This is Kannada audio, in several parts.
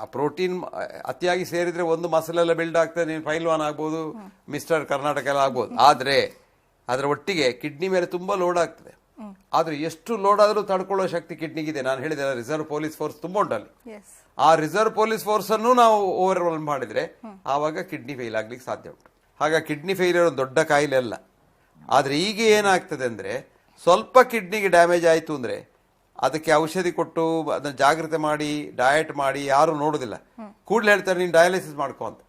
ಆ ಪ್ರೋಟೀನ್ ಅತಿಯಾಗಿ ಸೇರಿದ್ರೆ ಒಂದು ಮಸಲೆಲ್ಲ ಬಿಲ್ಡ್ ಆಗ್ತದೆ, ನೀನು ಪೈಲ್ವಾನ್ ಆಗ್ಬೋದು, ಮಿಸ್ಟರ್ ಕರ್ನಾಟಕ ಎಲ್ಲ ಆಗ್ಬೋದು. ಆದರೆ ಅದರ ಒಟ್ಟಿಗೆ ಕಿಡ್ನಿ ಮೇಲೆ ತುಂಬಾ ಲೋಡ್ ಆಗ್ತದೆ. ಆದ್ರೆ ಎಷ್ಟು ಲೋಡ್ ಆದ್ರೂ ತಡ್ಕೊಳ್ಳೋ ಶಕ್ತಿ ಕಿಡ್ನಿಗಿದೆ. ನಾನು ಹೇಳಿದೆ ರಿಸರ್ವ್ ಪೊಲೀಸ್ ಫೋರ್ಸ್ ತುಂಬಾ ಉಂಟಲ್ಲಿ. ಆ ರಿಸರ್ವ್ ಪೊಲೀಸ್ ಫೋರ್ಸ್ ಅನ್ನು ನಾವು ಓವರ್ ಮಾಡಿದ್ರೆ ಆವಾಗ ಕಿಡ್ನಿ ಫೇಲ್ ಆಗ್ಲಿಕ್ಕೆ ಸಾಧ್ಯ ಉಂಟು. ಹಾಗಾಗಿ ಕಿಡ್ನಿ ಫೇಲಿಯರ್ ಒಂದು ದೊಡ್ಡ ಕಾಯಿಲೆ ಅಲ್ಲ. ಆದ್ರೆ ಈಗ ಏನಾಗ್ತದೆ ಅಂದ್ರೆ ಸ್ವಲ್ಪ ಕಿಡ್ನಿಗೆ ಡ್ಯಾಮೇಜ್ ಆಯ್ತು ಅಂದ್ರೆ ಅದಕ್ಕೆ ಔಷಧಿ ಕೊಟ್ಟು ಅದನ್ನ ಜಾಗ್ರತೆ ಮಾಡಿ ಡಯಟ್ ಮಾಡಿ ಯಾರು ನೋಡುದಿಲ್ಲ. ಕೂಡಲೇ ಹೇಳ್ತಾರೆ ನೀನು ಡಯಾಲಿಸಿಸ್ ಮಾಡ್ಕೊ ಅಂತ.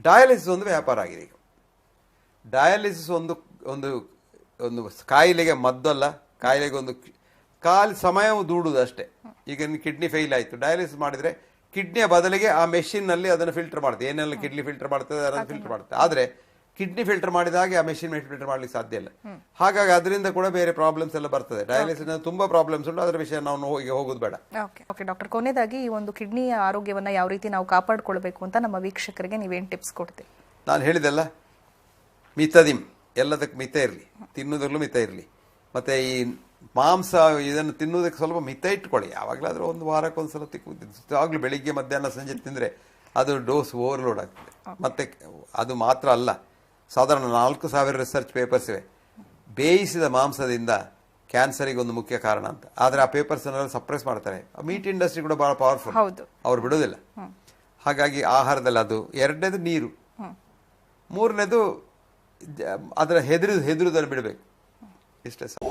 ಡಯಾಲಿಸಿಸ್ ಒಂದು ವ್ಯಾಪಾರ ಆಗಿದೆ ಈಗ. ಡಯಾಲಿಸಿಸ್ ಒಂದು ಒಂದು ಒಂದು ಕಾಯಿಲೆಗೆ ಮದ್ದಲ್ಲ, ಕಾಯಿಲೆಗೆ ಒಂದು ಸಮಯ ದೂಡುದು ಅಷ್ಟೇ. ಈಗ ಕಿಡ್ನಿ ಫೇಲ್ ಆಯ್ತು, ಡಯಾಲಿಸಿಸ್ ಮಾಡಿದ್ರೆ ಕಿಡ್ನಿಯ ಬದಲಿಗೆ ಆ ಮೆಷಿನ್ ನಲ್ಲಿ ಅದನ್ನು ಫಿಲ್ಟರ್ ಮಾಡುತ್ತೆ. ಏನೆಲ್ಲ ಕಿಡ್ನಿ ಫಿಲ್ಟರ್ ಮಾಡ್ತದೆ ಅದನ್ನು ಫಿಲ್ಟರ್ ಮಾಡುತ್ತೆ. ಆದ್ರೆ ಕಿಡ್ನಿ ಫಿಲ್ಟರ್ ಮಾಡಿದ ಹಾಗೆ ಆ ಮೆಷಿನ್ ಫಿಲ್ಟರ್ ಮಾಡ್ಲಿಕ್ಕೆ ಸಾಧ್ಯ ಇಲ್ಲ. ಹಾಗಾಗಿ ಅದರಿಂದ ಕೂಡ ಬೇರೆ ಪ್ರಾಬ್ಲಮ್ಸ್ ಎಲ್ಲ ಬರ್ತದೆ. ಡಯಾಲಿಸಿಸ್ ತುಂಬಾ ಪ್ರಾಬ್ಲಮ್ಸ್ ಉಂಟು. ಅದರ ವಿಷಯ ನಾವು ಹೋಗೋದು ಬೇಡ. ಓಕೆ ಡಾಕ್ಟರ್, ಕೊನೆಯದಾಗಿ ಈ ಒಂದು ಕಿಡ್ನಿಯ ಆರೋಗ್ಯವನ್ನ ಯಾವ ರೀತಿ ನಾವು ಕಾಪಾಡಿಕೊಳ್ಬೇಕು ಅಂತ ನಮ್ಮ ವೀಕ್ಷಕರಿಗೆ ನೀವೇನು ಟಿಪ್ಸ್ ಕೊಡ್ತೀವಿ? ನಾನು ಹೇಳಿದೆಲ್ಲ, ಮಿತದಿಮ್, ಎಲ್ಲದಕ್ಕೆ ಮಿತ ಇರಲಿ, ತಿನ್ನುವುದರಲ್ಲೂ ಮಿತ ಇರಲಿ. ಮತ್ತೆ ಈ ಮಾಂಸ ಇದನ್ನು ತಿನ್ನುವುದಕ್ಕೆ ಸ್ವಲ್ಪ ಮಿತ ಇಟ್ಕೊಳ್ಳಿ. ಯಾವಾಗಲಾದ್ರೂ ಒಂದು ವಾರಕ್ಕೊಂದ್ಸಲ ಯಾವಾಗಲೂ ಬೆಳಿಗ್ಗೆ ಮಧ್ಯಾಹ್ನ ಸಂಜೆ ತಿಂದರೆ ಅದು ಡೋಸ್ ಓವರ್ಲೋಡ್ ಆಗ್ತದೆ. ಮತ್ತೆ ಅದು ಮಾತ್ರ ಅಲ್ಲ, ಸಾಧಾರಣ 4,000 ರಿಸರ್ಚ್ ಪೇಪರ್ಸ್ ಇವೆ ಬೇಯಿಸಿದ ಮಾಂಸದಿಂದ ಕ್ಯಾನ್ಸರಿಗೆ ಒಂದು ಮುಖ್ಯ ಕಾರಣ ಅಂತ. ಆದ್ರೆ ಆ ಪೇಪರ್ಸ್ ಸಪ್ರೆಸ್ ಮಾಡ್ತಾರೆ. ಮೀಟ್ ಇಂಡಸ್ಟ್ರಿ ಕೂಡ ಬಹಳ ಪವರ್ಫುಲ್, ಅವ್ರು ಬಿಡೋದಿಲ್ಲ. ಹಾಗಾಗಿ ಆಹಾರದಲ್ಲಿ ಅದು. ಎರಡನೇದು ನೀರು, ಮೂರನೇದು ಅದರ ಹೆದರುದನ್ನು ಬಿಡಬೇಕು. ಇಷ್ಟೇ ಸರ್.